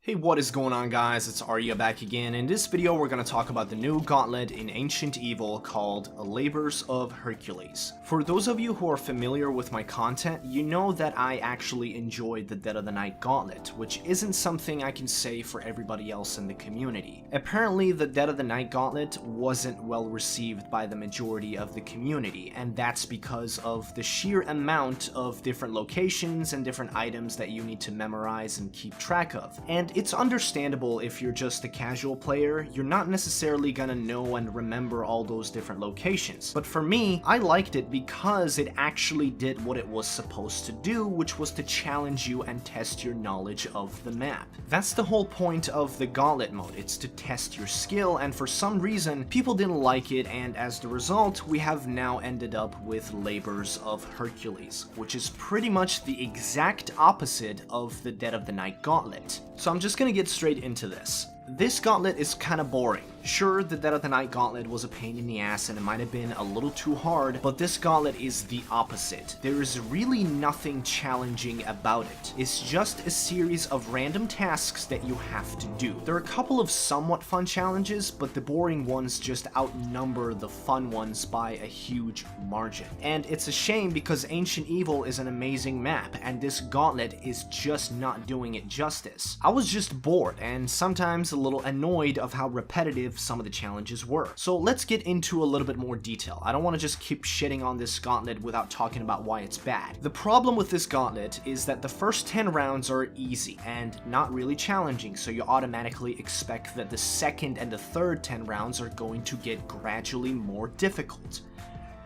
Hey, what is going on, guys? It's AryA back again. In this video, we're going to talk about the new gauntlet in Ancient Evil called Labors of Hercules. For those of you who are familiar with my content, you know that I actually enjoyed the Dead of the Night gauntlet, which isn't something I can say for everybody else in the community. Apparently, the Dead of the Night gauntlet wasn't well received by the majority of the community, and that's because of the sheer amount of different locations and different items that you need to memorize and keep track of. And it's understandable if you're just a casual player, you're not necessarily gonna know and remember all those different locations. But for me, I liked it because it actually did what it was supposed to do, which was to challenge you and test your knowledge of the map. That's the whole point of the gauntlet mode, it's to test your skill, and for some reason, people didn't like it, and as the result, we have now ended up with Labors of Hercules, which is pretty much the exact opposite of the Dead of the Night gauntlet. So I'm just gonna get straight into this. This gauntlet is kinda boring. Sure, the Dead of the Night gauntlet was a pain in the ass and it might have been a little too hard, but this gauntlet is the opposite. There is really nothing challenging about it. It's just a series of random tasks that you have to do. There are a couple of somewhat fun challenges, but the boring ones just outnumber the fun ones by a huge margin. And it's a shame because Ancient Evil is an amazing map, and this gauntlet is just not doing it justice. I was just bored and sometimes a little annoyed of how repetitive some of the challenges were. So let's get into a little bit more detail. I don't want to just keep shitting on this gauntlet without talking about why it's bad. The problem with this gauntlet is that the first 10 rounds are easy and not really challenging, so you automatically expect that the second and the third 10 rounds are going to get gradually more difficult.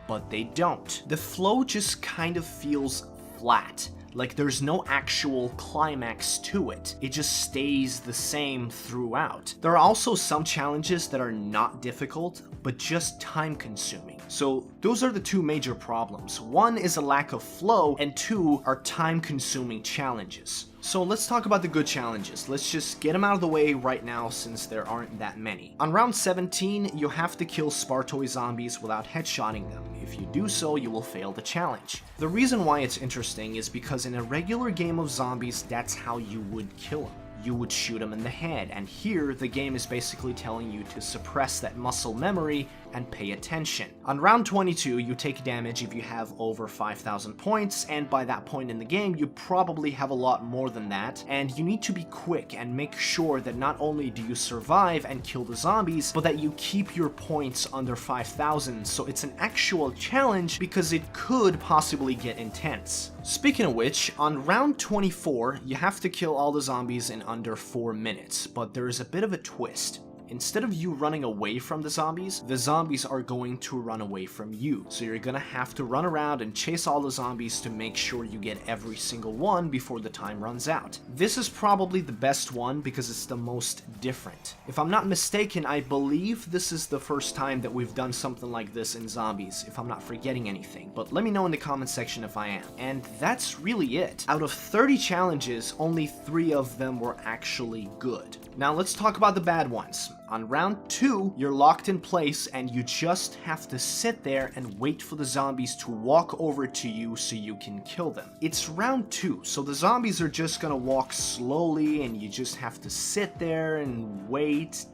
But they don't. The flow just kind of feels flat. Like there's no actual climax to it. It just stays the same throughout. There are also some challenges that are not difficult, but just time consuming. So those are the two major problems. One is a lack of flow, and two are time consuming challenges. So let's talk about the good challenges. Let's just get them out of the way right now since there aren't that many. On round 17, you have to kill Spartoid zombies without headshotting them. If you do so, you will fail the challenge. The reason why it's interesting is because in a regular game of zombies, that's how you would kill them. You would shoot them in the head, and here the game is basically telling you to suppress that muscle memory and pay attention. On round 22, you take damage if you have over 5,000 points, and by that point in the game, you probably have a lot more than that, and you need to be quick and make sure that not only do you survive and kill the zombies, but that you keep your points under 5,000, so it's an actual challenge because it could possibly get intense. Speaking of which, on round 24, you have to kill all the zombies in under 4 minutes, but there is a bit of a twist. Instead of you running away from the zombies are going to run away from you. So you're gonna have to run around and chase all the zombies to make sure you get every single one before the time runs out. This is probably the best one because it's the most different. If I'm not mistaken, I believe this is the first time that we've done something like this in zombies, if I'm not forgetting anything. But let me know in the comment section if I am. And that's really it. Out of 30 challenges, only 3 of them were actually good. Now let's talk about the bad ones. On round 2, you're locked in place and you just have to sit there and wait for the zombies to walk over to you so you can kill them. It's round 2, so the zombies are just gonna walk slowly and you just have to sit there and wait.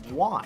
Why?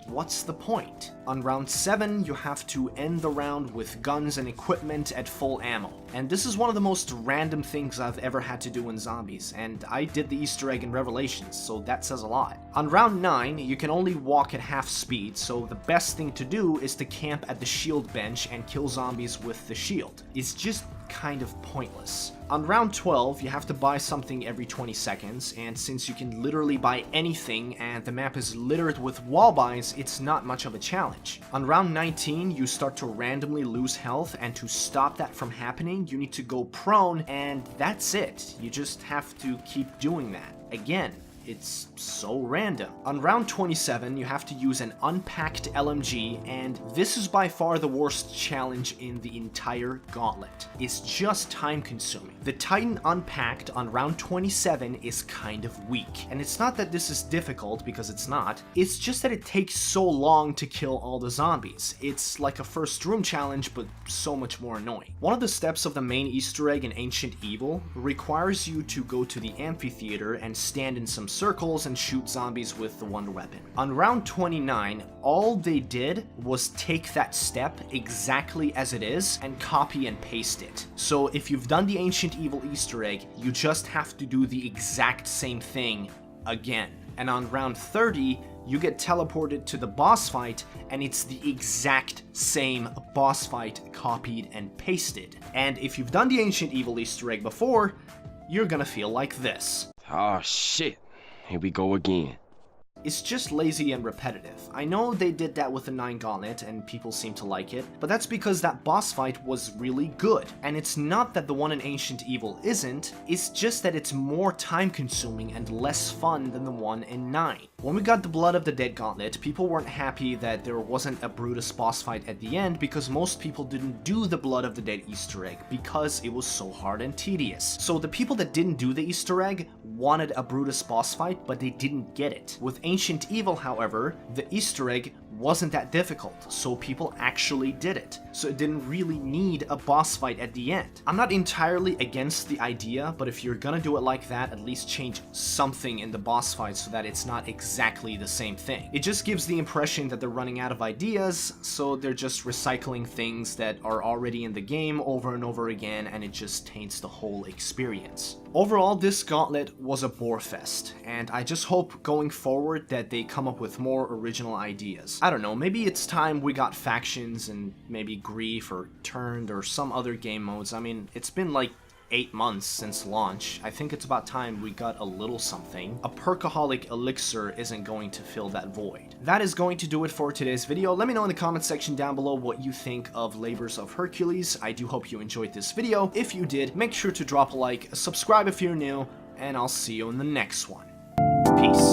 What's the point? On round 7, you have to end the round with guns and equipment at full ammo. And this is one of the most random things I've ever had to do in zombies, and I did the Easter egg in Revelations, so that says a lot. On round 9, you can only walk at half speed, so the best thing to do is to camp at the shield bench and kill zombies with the shield. It's just kind of pointless. On round 12, you have to buy something every 20 seconds, and since you can literally buy anything and the map is littered with wall buys, it's not much of a challenge. On round 19, you start to randomly lose health, and to stop that from happening, you need to go prone, and that's it. You just have to keep doing that. Again, it's so random. On round 27, you have to use an unpacked LMG, and this is by far the worst challenge in the entire gauntlet. It's just time consuming. The Titan unpacked on round 27 is kind of weak, and it's not that this is difficult, because it's not, it's just that it takes so long to kill all the zombies. It's like a first room challenge, but so much more annoying. One of the steps of the main Easter egg in Ancient Evil requires you to go to the amphitheater and stand in some circles and shoot zombies with the one weapon. On round 29, all they did was take that step exactly as it is and copy and paste it. So if you've done the Ancient Evil Easter egg, you just have to do the exact same thing again. And on round 30, you get teleported to the boss fight, and it's the exact same boss fight copied and pasted. And if you've done the Ancient Evil Easter egg before, you're gonna feel like this. Oh shit, here we go again. It's just lazy and repetitive. I know they did that with the 9 Gauntlet and people seem to like it, but that's because that boss fight was really good. And it's not that the one in Ancient Evil isn't, it's just that it's more time consuming and less fun than the one in 9. When we got the Blood of the Dead Gauntlet, people weren't happy that there wasn't a Brutus boss fight at the end because most people didn't do the Blood of the Dead Easter egg because it was so hard and tedious. So the people that didn't do the Easter egg wanted a Brutus boss fight, but they didn't get it. With Ancient Evil, however, the Easter egg wasn't that difficult, so people actually did it. So it didn't really need a boss fight at the end. I'm not entirely against the idea, but if you're gonna do it like that, at least change something in the boss fight so that it's not exactly the same thing. It just gives the impression that they're running out of ideas, so they're just recycling things that are already in the game over and over again, and it just taints the whole experience. Overall, this gauntlet was a bore fest, and I just hope going forward that they come up with more original ideas. I don't know, maybe it's time we got factions and maybe Grief or Turned or some other game modes. I mean, it's been like 8 months since launch. I think it's about time we got a little something. A perkaholic elixir isn't going to fill that void. That is going to do it for today's video. Let me know in the comment section down below what you think of Labors of Hercules. I do hope you enjoyed this video. If you did, make sure to drop a like, subscribe if you're new, and I'll see you in the next one. Peace.